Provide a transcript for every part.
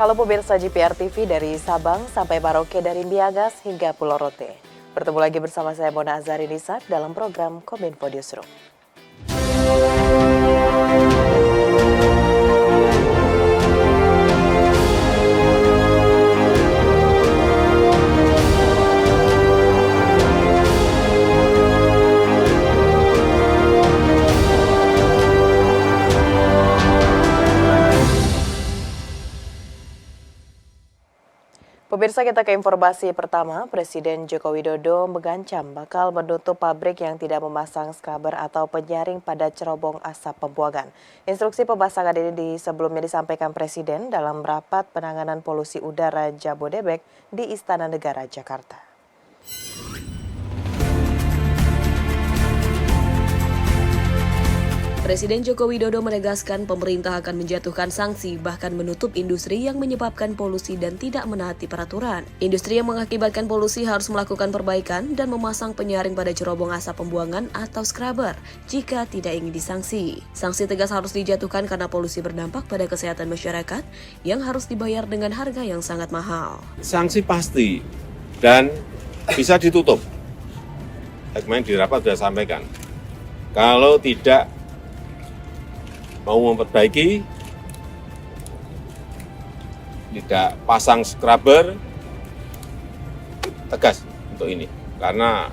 Halo pemirsa GPR TV dari Sabang sampai Merauke, dari Miangas hingga Pulau Rote. Bertemu lagi bersama saya Mona Azhari Nisa dalam program Kominfo Newsroom. Pemirsa, kita ke informasi pertama. Presiden Joko Widodo mengancam bakal menutup pabrik yang tidak memasang scrubber atau penyaring pada cerobong asap pembuangan. Instruksi pemasangan ini sebelumnya disampaikan Presiden dalam rapat penanganan polusi udara Jabodebek di Istana Negara, Jakarta. Presiden Joko Widodo menegaskan pemerintah akan menjatuhkan sanksi bahkan menutup industri yang menyebabkan polusi dan tidak menaati peraturan. Industri yang mengakibatkan polusi harus melakukan perbaikan dan memasang penyaring pada cerobong asap pembuangan atau scrubber jika tidak ingin disanksi. Sanksi tegas harus dijatuhkan karena polusi berdampak pada kesehatan masyarakat yang harus dibayar dengan harga yang sangat mahal. Sanksi pasti dan bisa ditutup. Kemarin di rapat sudah sampaikan. Kalau tidak mau memperbaiki, tidak pasang scrubber, tegas untuk ini. Karena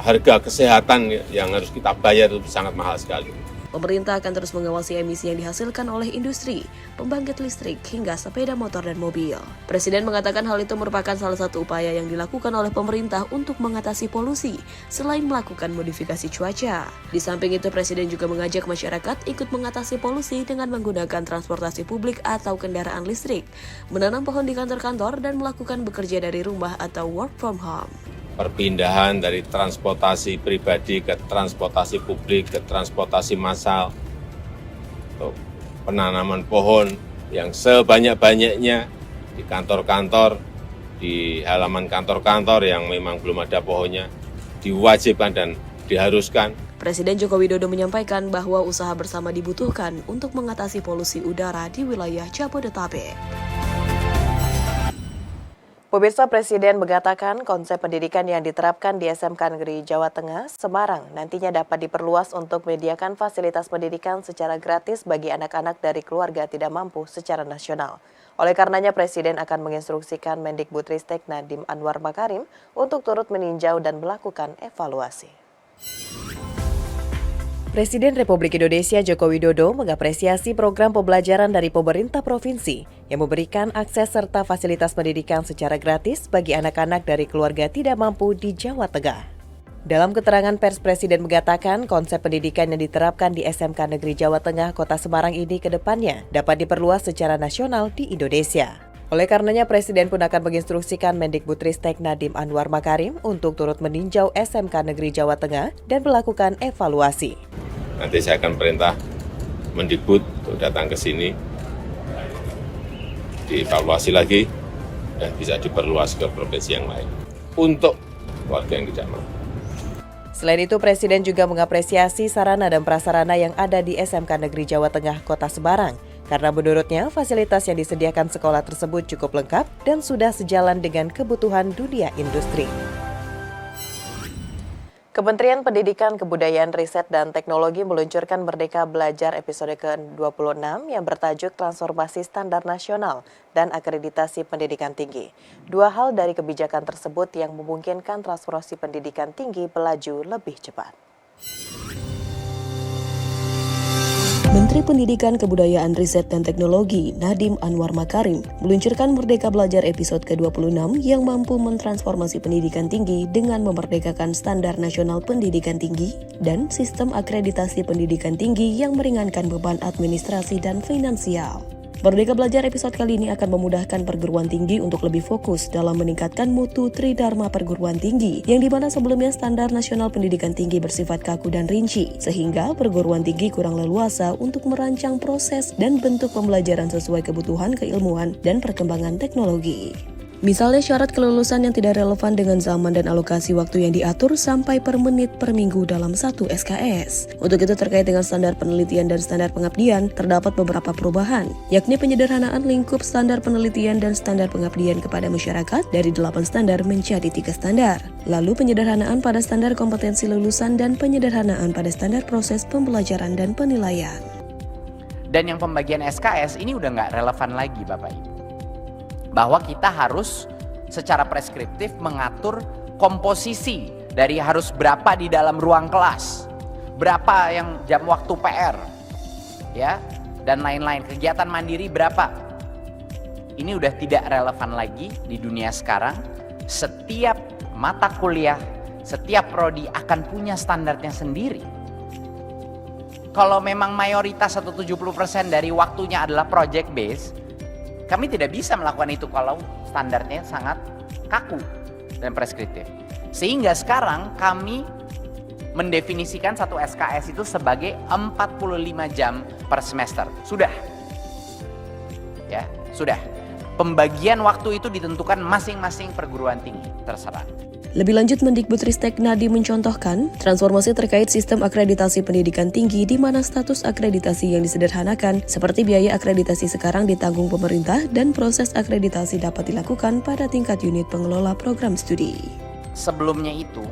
harga kesehatan yang harus kita bayar itu sangat mahal sekali. Pemerintah akan terus mengawasi emisi yang dihasilkan oleh industri, pembangkit listrik, hingga sepeda motor dan mobil. Presiden mengatakan hal itu merupakan salah satu upaya yang dilakukan oleh pemerintah untuk mengatasi polusi, selain melakukan modifikasi cuaca. Di samping itu, Presiden juga mengajak masyarakat ikut mengatasi polusi dengan menggunakan transportasi publik atau kendaraan listrik, menanam pohon di kantor-kantor, dan melakukan bekerja dari rumah atau work from home. Perpindahan dari transportasi pribadi ke transportasi publik, ke transportasi massal, penanaman pohon yang sebanyak-banyaknya di kantor-kantor, di halaman kantor-kantor yang memang belum ada pohonnya, diwajibkan dan diharuskan. Presiden Joko Widodo menyampaikan bahwa usaha bersama dibutuhkan untuk mengatasi polusi udara di wilayah Jabodetabek. Pemirsa, Presiden mengatakan konsep pendidikan yang diterapkan di SMK Negeri Jawa Tengah, Semarang nantinya dapat diperluas untuk menyediakan fasilitas pendidikan secara gratis bagi anak-anak dari keluarga tidak mampu secara nasional. Oleh karenanya, Presiden akan menginstruksikan Mendikbudristek Nadiem Anwar Makarim untuk turut meninjau dan melakukan evaluasi. Presiden Republik Indonesia Joko Widodo mengapresiasi program pembelajaran dari pemerintah provinsi yang memberikan akses serta fasilitas pendidikan secara gratis bagi anak-anak dari keluarga tidak mampu di Jawa Tengah. Dalam keterangan pers, Presiden mengatakan konsep pendidikan yang diterapkan di SMK Negeri Jawa Tengah Kota Semarang ini ke depannya dapat diperluas secara nasional di Indonesia. Oleh karenanya, Presiden pun akan menginstruksikan Mendikbudristek Nadiem Anwar Makarim untuk turut meninjau SMK Negeri Jawa Tengah dan melakukan evaluasi. Nanti saya akan perintah Mendikbud untuk datang ke sini, dievaluasi lagi, dan bisa diperluas ke provinsi yang lain untuk keluarga yang tidak mampu. Selain itu, Presiden juga mengapresiasi sarana dan prasarana yang ada di SMK Negeri Jawa Tengah Kota Semarang, karena menurutnya fasilitas yang disediakan sekolah tersebut cukup lengkap dan sudah sejalan dengan kebutuhan dunia industri. Kementerian Pendidikan, Kebudayaan, Riset, dan Teknologi meluncurkan Merdeka Belajar episode ke-26 yang bertajuk Transformasi Standar Nasional dan Akreditasi Pendidikan Tinggi. Dua hal dari kebijakan tersebut yang memungkinkan transformasi pendidikan tinggi melaju lebih cepat. Menteri Pendidikan, Kebudayaan, Riset, dan Teknologi Nadiem Anwar Makarim meluncurkan Merdeka Belajar episode ke-26 yang mampu mentransformasi pendidikan tinggi dengan memerdekakan standar nasional pendidikan tinggi dan sistem akreditasi pendidikan tinggi yang meringankan beban administrasi dan finansial. Merdeka Belajar episode kali ini akan memudahkan perguruan tinggi untuk lebih fokus dalam meningkatkan mutu Tridharma perguruan tinggi, yang dimana sebelumnya standar nasional pendidikan tinggi bersifat kaku dan rinci, sehingga perguruan tinggi kurang leluasa untuk merancang proses dan bentuk pembelajaran sesuai kebutuhan keilmuan dan perkembangan teknologi. Misalnya syarat kelulusan yang tidak relevan dengan zaman dan alokasi waktu yang diatur sampai per menit per minggu dalam satu SKS. Untuk itu terkait dengan standar penelitian dan standar pengabdian, terdapat beberapa perubahan, yakni penyederhanaan lingkup standar penelitian dan standar pengabdian kepada masyarakat dari 8 standar menjadi 3 standar. Lalu penyederhanaan pada standar kompetensi lulusan dan penyederhanaan pada standar proses pembelajaran dan penilaian. Dan yang pembagian SKS ini udah nggak relevan lagi Bapak Ibu. Bahwa kita harus secara preskriptif mengatur komposisi dari harus berapa di dalam ruang kelas, berapa yang jam waktu PR, ya, dan lain-lain, kegiatan mandiri berapa. Ini udah tidak relevan lagi di dunia sekarang. Setiap mata kuliah, setiap prodi akan punya standarnya sendiri. Kalau memang mayoritas atau 70% dari waktunya adalah project based, kami tidak bisa melakukan itu kalau standarnya sangat kaku dan preskriptif. Sehingga sekarang kami mendefinisikan satu SKS itu sebagai 45 jam per semester. Sudah. Ya, sudah. Pembagian waktu itu ditentukan masing-masing perguruan tinggi, terserah. Lebih lanjut, Mendikbudristek Nadiem mencontohkan transformasi terkait sistem akreditasi pendidikan tinggi di mana status akreditasi yang disederhanakan seperti biaya akreditasi sekarang ditanggung pemerintah dan proses akreditasi dapat dilakukan pada tingkat unit pengelola program studi. Sebelumnya itu,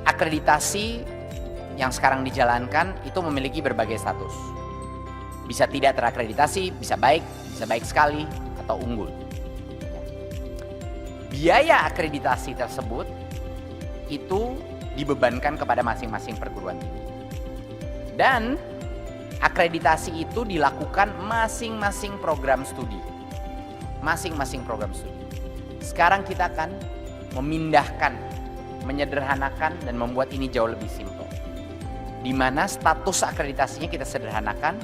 akreditasi yang sekarang dijalankan itu memiliki berbagai status. Bisa tidak terakreditasi, bisa baik sekali, atau unggul. Biaya akreditasi tersebut itu dibebankan kepada masing-masing perguruan tinggi. Dan akreditasi itu dilakukan masing-masing program studi. Masing-masing program studi. Sekarang kita akan memindahkan, menyederhanakan dan membuat ini jauh lebih simpel. Di mana status akreditasinya kita sederhanakan,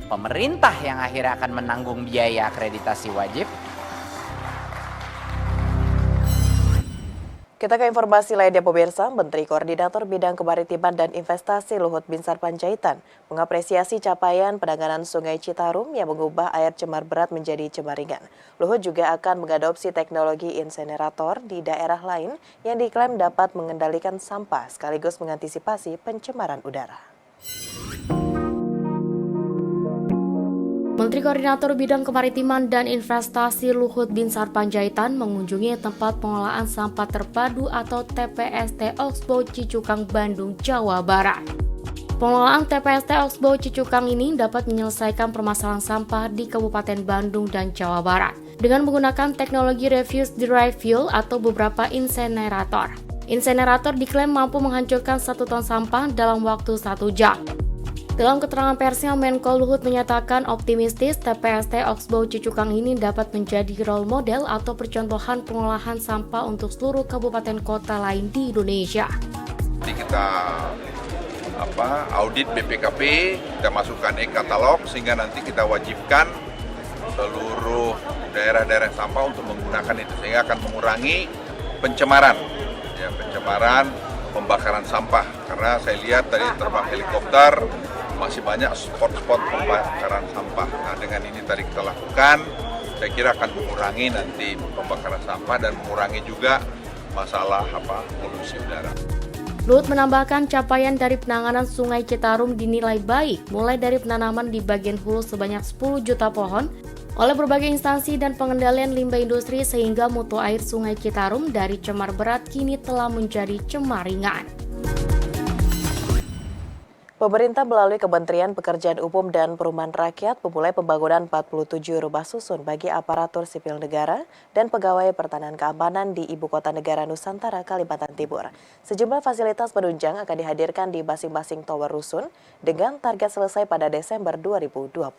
pemerintah yang akhirnya akan menanggung biaya akreditasi wajib. Kita ke informasi lainnya pemirsa, Menteri Koordinator Bidang Kemaritiman dan Investasi Luhut Binsar Panjaitan mengapresiasi capaian penanganan Sungai Citarum yang mengubah air cemar berat menjadi cemar ringan. Luhut juga akan mengadopsi teknologi insenerator di daerah lain yang diklaim dapat mengendalikan sampah sekaligus mengantisipasi pencemaran udara. Menteri Koordinator Bidang Kemaritiman dan Investasi Luhut Binsar Panjaitan mengunjungi tempat pengolahan sampah terpadu atau TPST Oxbow Cicukang, Bandung, Jawa Barat. Pengelolaan TPST Oxbow Cicukang ini dapat menyelesaikan permasalahan sampah di Kabupaten Bandung dan Jawa Barat dengan menggunakan teknologi refuse derived fuel atau beberapa insenerator. Insenerator diklaim mampu menghancurkan 1 ton sampah dalam waktu 1 jam. Dalam keterangan persnya, Menko Luhut menyatakan optimistis TPST Oxbow Cicukang ini dapat menjadi role model atau percontohan pengolahan sampah untuk seluruh kabupaten kota lain di Indonesia. Jadi kita audit BPKP, kita masukkan e-katalog sehingga nanti kita wajibkan seluruh daerah-daerah sampah untuk menggunakan itu sehingga akan mengurangi pencemaran, pembakaran sampah. Karena saya lihat tadi terbang helikopter masih banyak spot-spot pembakaran sampah. Nah, dengan ini tadi kita lakukan, saya kira akan mengurangi nanti pembakaran sampah dan mengurangi juga masalah polusi udara. Luhut menambahkan capaian dari penanganan Sungai Citarum dinilai baik, mulai dari penanaman di bagian hulu sebanyak 10 juta pohon oleh berbagai instansi dan pengendalian limbah industri sehingga mutu air Sungai Citarum dari cemar berat kini telah menjadi cemar ringan. Pemerintah melalui Kementerian Pekerjaan Umum dan Perumahan Rakyat memulai pembangunan 47 rumah susun bagi aparatur sipil negara dan pegawai pertahanan keamanan di Ibu Kota Negara Nusantara, Kalimantan Timur. Sejumlah fasilitas penunjang akan dihadirkan di masing-masing tower rusun dengan target selesai pada Desember 2024.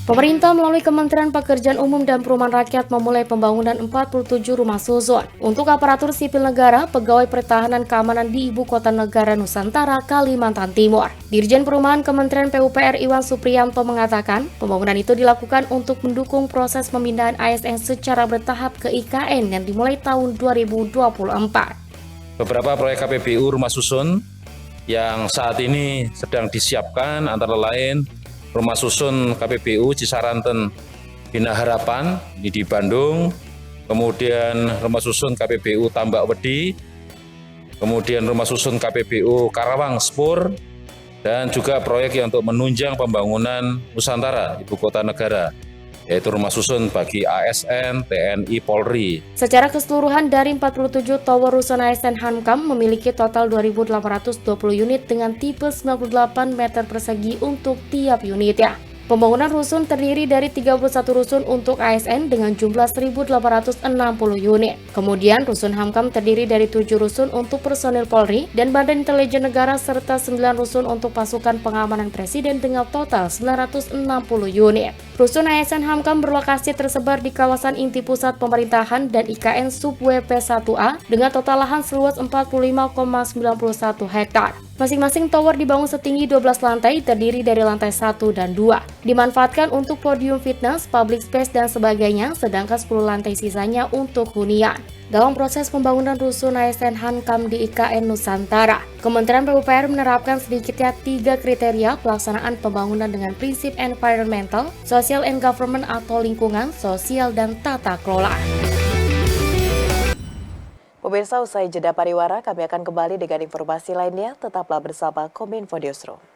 Pemerintah melalui Kementerian Pekerjaan Umum dan Perumahan Rakyat memulai pembangunan 47 rumah susun untuk aparatur sipil negara, pegawai pertahanan keamanan di Ibu Kota Negara Nusantara, Kalimantan Timur. Dirjen Perumahan Kementerian PUPR Iwan Supriyanto mengatakan, pembangunan itu dilakukan untuk mendukung proses pemindahan ASN secara bertahap ke IKN yang dimulai tahun 2024. Beberapa proyek KPBU rumah susun yang saat ini sedang disiapkan antara lain rumah susun KPBU Cisaranten Bina Harapan ini di Bandung, kemudian rumah susun KPBU Tambak Wedi, kemudian rumah susun KPBU Karawang Spur, dan juga proyek yang untuk menunjang pembangunan Nusantara, Ibu Kota Negara, yaitu rumah susun bagi ASN, TNI, Polri. Secara keseluruhan dari 47 tower rusun ASN Hankam memiliki total 2.820 unit dengan tipe 98 meter persegi untuk tiap unitnya. Pembangunan rusun terdiri dari 31 rusun untuk ASN dengan jumlah 1.860 unit. Kemudian rusun Hankam terdiri dari 7 rusun untuk personil Polri dan Badan Intelijen Negara serta 9 rusun untuk pasukan pengamanan Presiden dengan total 960 unit. Rusun ASN Hankam berlokasi tersebar di kawasan inti pusat pemerintahan dan IKN Sub WP1A dengan total lahan seluas 45,91 hektar. Masing-masing tower dibangun setinggi 12 lantai terdiri dari lantai 1 dan 2. Dimanfaatkan untuk podium fitness, public space, dan sebagainya, sedangkan 10 lantai sisanya untuk hunian. Dalam proses pembangunan rusun ASN Hankam di IKN Nusantara, Kementerian PUPR menerapkan sedikitnya 3 kriteria pelaksanaan pembangunan dengan prinsip environmental, social and government atau lingkungan, sosial, dan tata kelola. Pemirsa, usai jeda pariwara, kami akan kembali dengan informasi lainnya. Tetaplah bersama Kominfo Newsroom.